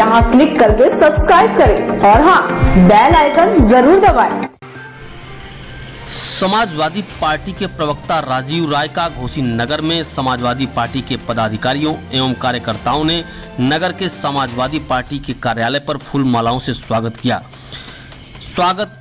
यहाँ क्लिक करके सब्सक्राइब करें और हाँ, बेल आइकन जरूर दबाएं। समाजवादी पार्टी के प्रवक्ता राजीव राय का घोसीनगर में समाजवादी पार्टी के पदाधिकारियों एवं कार्यकर्ताओं ने नगर के समाजवादी पार्टी के कार्यालय पर फूल मालाओं से स्वागत किया। स्वागत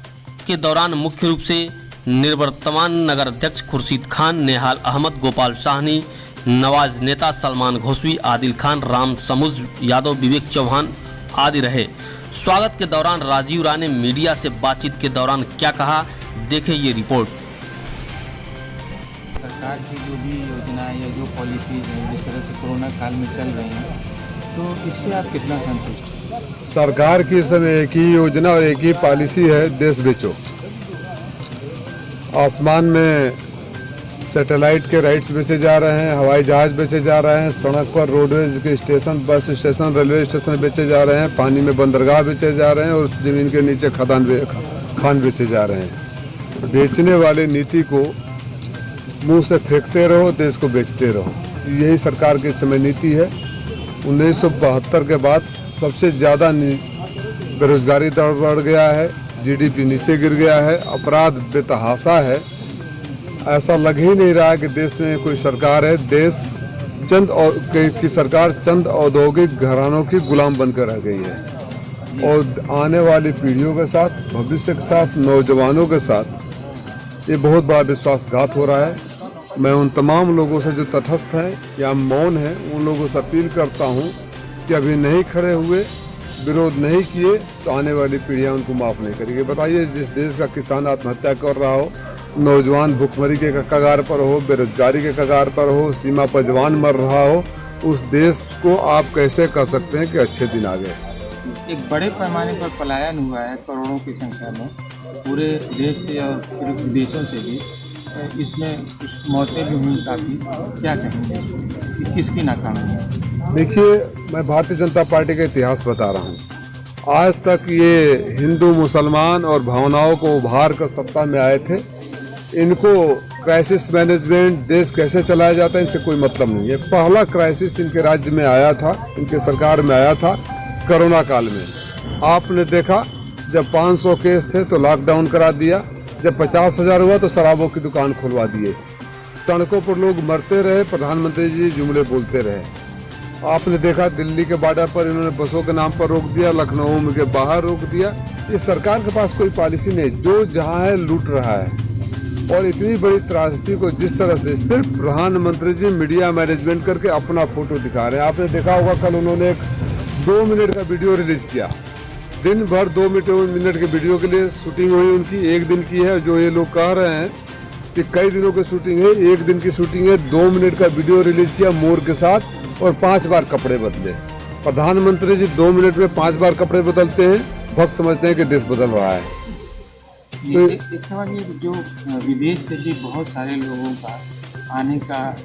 के दौरान मुख्य रूप से निवर्तमान नगर अध्यक्ष खुर्शीद खान, नेहाल अहमद, गोपाल साहनी, नवाज नेता सलमान घोसवी, आदिल खान, राम समुज यादव, विवेक चौहान आदि रहे। स्वागत के दौरान राजीव राय ने मीडिया से बातचीत के दौरान क्या कहा, देखें ये रिपोर्ट। सरकार की जो भी योजना या जो पॉलिसीज हैं, जिस तरह से कोरोना काल में चल रही हैं, तो इससे आप कितना संतुष्ट हैं? सरकार की इस समय एक ही योजना और एक ही पॉलिसी है, देश बेचो। आसमान में सैटेलाइट के राइट्स बेचे जा रहे हैं, हवाई जहाज बेचे जा रहे हैं, सड़क पर रोडवेज के station, bus station, railway station बेचे जा रहे हैं, पानी में बंदरगाह बेचे जा रहे हैं और ज़मीन के नीचे खान बेचे जा रहे हैं। बेचने वाले नीति को मुंह से फेंकते रहो, देश को बेचते रहो, यही सरकार की इस समय नीति है। 1972 के बाद सबसे ज़्यादा बेरोजगारी दर बढ़ गया है, जीडीपी नीचे गिर गया है, अपराध बेतहाशा है। ऐसा लग ही नहीं रहा है कि देश में कोई सरकार है। देश की सरकार चंद औद्योगिक घरानों की गुलाम बनकर रह गई है और आने वाली पीढ़ियों के साथ, भविष्य के साथ, नौजवानों के साथ ये बहुत बड़ा विश्वासघात हो रहा है। मैं उन तमाम लोगों से जो तटस्थ हैं या मौन हैं, उन लोगों से अपील करता हूं कि अभी नहीं खड़े हुए, विरोध नहीं किए तो आने वाली पीढ़ियां उनको माफ़ नहीं करेगी। बताइए, जिस देश का किसान आत्महत्या कर रहा हो, नौजवान भुखमरी के कगार पर हो, बेरोजगारी के कगार पर हो, सीमा पर जवान मर रहा हो, उस देश को आप कैसे कह सकते हैं कि अच्छे दिन आ गए? एक बड़े पैमाने पर पलायन हुआ है, करोड़ों की संख्या में, पूरे देश से और पूरे विदेशों से भी। इसमें कुछ मौतें भी हुई काफ़ी। क्या कहेंगे कि किसकी नाकामी है? देखिए, मैं भारतीय जनता पार्टी का इतिहास बता रहा हूँ। आज तक ये हिंदू मुसलमान और भावनाओं को उभार कर सत्ता में आए थे। इनको क्राइसिस मैनेजमेंट, देश कैसे चलाया जाता है, इनसे कोई मतलब नहीं है। पहला क्राइसिस इनके राज्य में आया था, इनके सरकार में आया था कोरोना काल में। आपने देखा, जब 500 केस थे तो लॉकडाउन करा दिया, जब 50,000 हुआ तो शराबों की दुकान खुलवा दिए, सड़कों पर लोग मरते रहे, प्रधानमंत्री जी जुमले बोलते रहे। आपने देखा, दिल्ली के बॉर्डर पर इन्होंने बसों के नाम पर रोक दिया, लखनऊ के बाहर रोक दिया। इस सरकार के पास कोई पॉलिसी नहीं, जो जहाँ है लूट रहा है। और इतनी बड़ी त्रासदी को जिस तरह से सिर्फ प्रधानमंत्री जी मीडिया मैनेजमेंट करके अपना फोटो दिखा रहे हैं। आपने देखा होगा, कल उन्होंने एक 2 मिनट का वीडियो रिलीज किया। दिन भर 2 मिनट के वीडियो के लिए शूटिंग हुई उनकी, 1 दिन की है। जो ये लोग कह रहे हैं कि कई दिनों की शूटिंग है, 1 दिन की शूटिंग है। 2 मिनट का वीडियो रिलीज किया मोर के साथ और 5 बार कपड़े बदले। प्रधानमंत्री जी 2 मिनट में 5 बार कपड़े बदलते हैं, भक्त समझते हैं कि देश बदल रहा है। तो एक सवाल ये, जो विदेश से भी बहुत सारे लोगों का आने का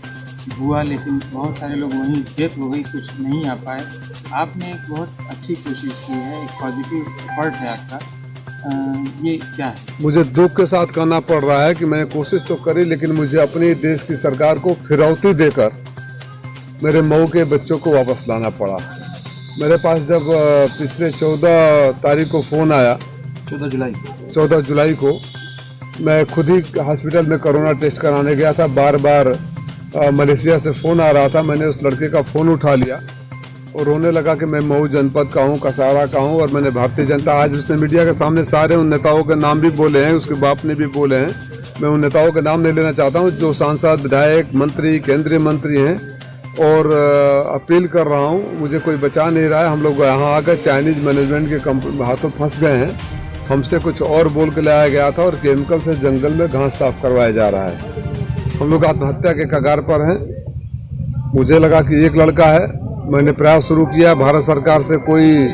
हुआ, लेकिन बहुत सारे लोग वहीं डेथ हो गई, कुछ नहीं आ पाए। आपने एक बहुत अच्छी कोशिश की है, एक पॉजिटिव एफर्ट है आपका। ये क्या है? मुझे दुख के साथ कहना पड़ रहा है कि मैंने कोशिश तो करी, लेकिन मुझे अपने देश की सरकार को फिरौती देकर मेरे मऊ के बच्चों को वापस लाना पड़ा। मेरे पास जब पिछले 14 तारीख को फ़ोन आया, 14 जुलाई को, मैं खुद ही हॉस्पिटल में कोरोना टेस्ट कराने गया था। बार बार मलेशिया से फ़ोन आ रहा था। मैंने उस लड़के का फ़ोन उठा लिया और रोने लगा कि मैं मऊ जनपद का हूँ, कसारा का हूँ और मैंने भारतीय जनता। आज उसने मीडिया के सामने सारे उन नेताओं के नाम भी बोले हैं, उसके बाप ने भी बोले हैं। मैं उन नेताओं के नाम नहीं लेना चाहता हूँ जो सांसद, विधायक, मंत्री, केंद्रीय मंत्री हैं, और अपील कर रहा हूँ, मुझे कोई बचा नहीं रहा है। हम लोग यहाँ आकर चाइनीज मैनेजमेंट के हाथों फंस गए हैं। हमसे कुछ और बोल के लाया गया था और केमिकल से जंगल में घास साफ करवाया जा रहा है। हम लोग आत्महत्या के कगार पर हैं। मुझे लगा कि एक लड़का है, मैंने प्रयास शुरू किया, भारत सरकार से कोई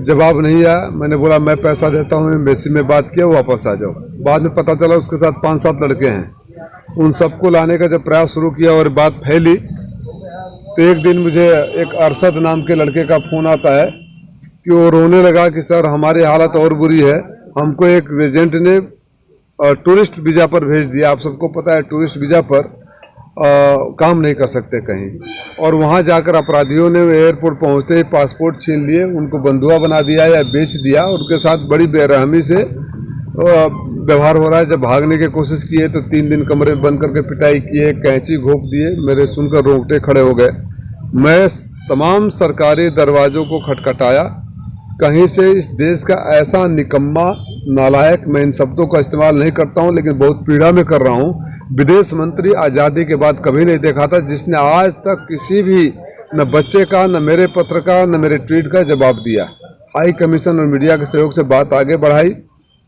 जवाब नहीं आया। मैंने बोला मैं पैसा देता हूँ, एम्बेसी में बात किया, वापस आ जाओ। बाद में पता चला उसके साथ 5-7 लड़के हैं। उन सबको लाने का जब प्रयास शुरू किया और बात फैली, तो एक दिन मुझे एक अरशद नाम के लड़के का फ़ोन आता है कि वो रोने लगा कि सर हमारी हालत और बुरी है, हमको एक एजेंट ने टूरिस्ट वीज़ा पर भेज दिया। आप सबको पता है, टूरिस्ट वीज़ा पर काम नहीं कर सकते कहीं। और वहाँ जाकर अपराधियों ने एयरपोर्ट पहुँचते ही पासपोर्ट छीन लिए, उनको बंधुआ बना दिया या बेच दिया। उनके साथ बड़ी बेरहमी से व्यवहार हो रहा है। जब भागने की कोशिश किए तो 3 दिन कमरे में बंद करके पिटाई किए, कैंची घोंप दिए। मेरे सुनकर रोंगटे खड़े हो गए। मैं तमाम सरकारी दरवाज़ों को खटखटाया, कहीं से इस देश का ऐसा निकम्मा नालायक, मैं इन शब्दों का इस्तेमाल नहीं करता हूं लेकिन बहुत पीड़ा में कर रहा हूं, विदेश मंत्री आज़ादी के बाद कभी नहीं देखा था जिसने आज तक किसी भी न बच्चे का, न मेरे पत्र का, न मेरे ट्वीट का जवाब दिया। हाई कमीशन और मीडिया के सहयोग से बात आगे बढ़ाई,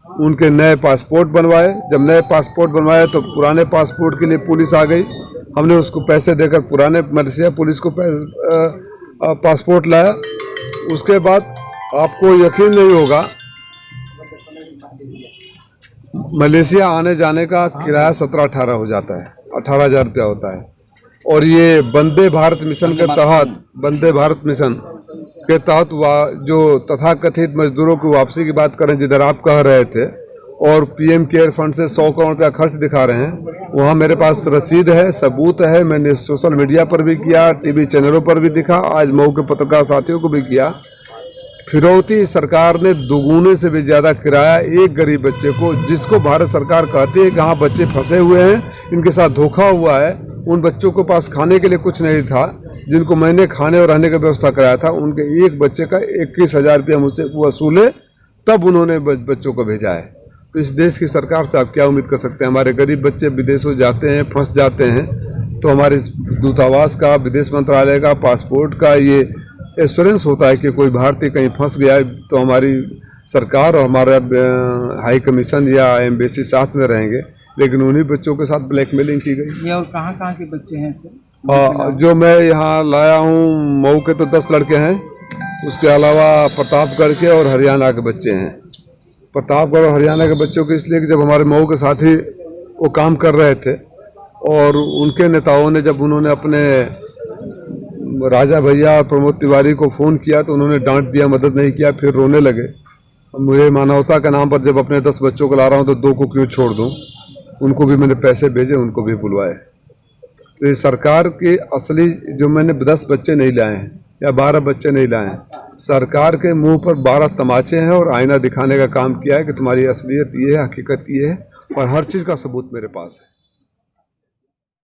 उनके नए पासपोर्ट बनवाए। जब नए पासपोर्ट बनवाए तो पुराने पासपोर्ट के लिए पुलिस आ गई। हमने उसको पैसे देकर पुराने मलेशिया पुलिस को पासपोर्ट लाया। उसके बाद आपको यकीन नहीं होगा, मलेशिया आने जाने का किराया 17-18 हो जाता है, 18,000 रुपया होता है। और ये वंदे भारत मिशन के तहत जो तथाकथित मजदूरों की वापसी की बात करें, जिधर आप कह रहे थे, और पीएम केयर फंड से 100 करोड़ रुपया खर्च दिखा रहे हैं, वहाँ मेरे पास रसीद है, सबूत है। मैंने सोशल मीडिया पर भी किया, टीवी चैनलों पर भी दिखा, आज मऊ के पत्रकार साथियों को भी किया। फिरौती सरकार ने दोगुने से भी ज़्यादा किराया एक गरीब बच्चे को, जिसको भारत सरकार कहती है कि हाँ बच्चे फंसे हुए हैं, इनके साथ धोखा हुआ है, उन बच्चों के पास खाने के लिए कुछ नहीं था, जिनको मैंने खाने और रहने की व्यवस्था कराया था, उनके एक बच्चे का 21,000 रुपया मुझसे वसूले, तब उन्होंने बच्चों को भेजा है। तो इस देश की सरकार से आप क्या उम्मीद कर सकते हैं? हमारे गरीब बच्चे विदेशों जाते हैं, फंस जाते हैं, तो हमारे दूतावास का, विदेश मंत्रालय का, पासपोर्ट का ये एश्योरेंस होता है कि कोई भारतीय कहीं फंस गया है तो हमारी सरकार और हमारा हाई कमीशन या एम्बेसी साथ में रहेंगे। लेकिन उन्हीं बच्चों के साथ ब्लैकमेलिंग की गई। ये और कहाँ के बच्चे हैं सर? जो मैं यहाँ लाया हूँ, मऊ के तो 10 लड़के हैं, उसके अलावा प्रतापगढ़ के और हरियाणा के बच्चे हैं। प्रतापगढ़ और हरियाणा के बच्चों के इसलिए कि जब हमारे मऊ के साथी वो काम कर रहे थे और उनके नेताओं ने, जब उन्होंने अपने राजा भैया और प्रमोद तिवारी को फ़ोन किया तो उन्होंने डांट दिया, मदद नहीं किया, फिर रोने लगे। मुझे मानवता के नाम पर जब अपने 10 बच्चों को ला रहा हूँ तो 2 को क्यों छोड़ दूँ? उनको भी मैंने पैसे भेजे, उनको भी बुलवाए। तो ये सरकार के असली, जो मैंने 10 बच्चे नहीं लाए हैं या 12 बच्चे नहीं लाए हैं, सरकार के मुंह पर 12 तमाचे हैं और आईना दिखाने का काम किया है कि तुम्हारी असलियत ये है, हकीकत ये है, और हर चीज़ का सबूत मेरे पास है।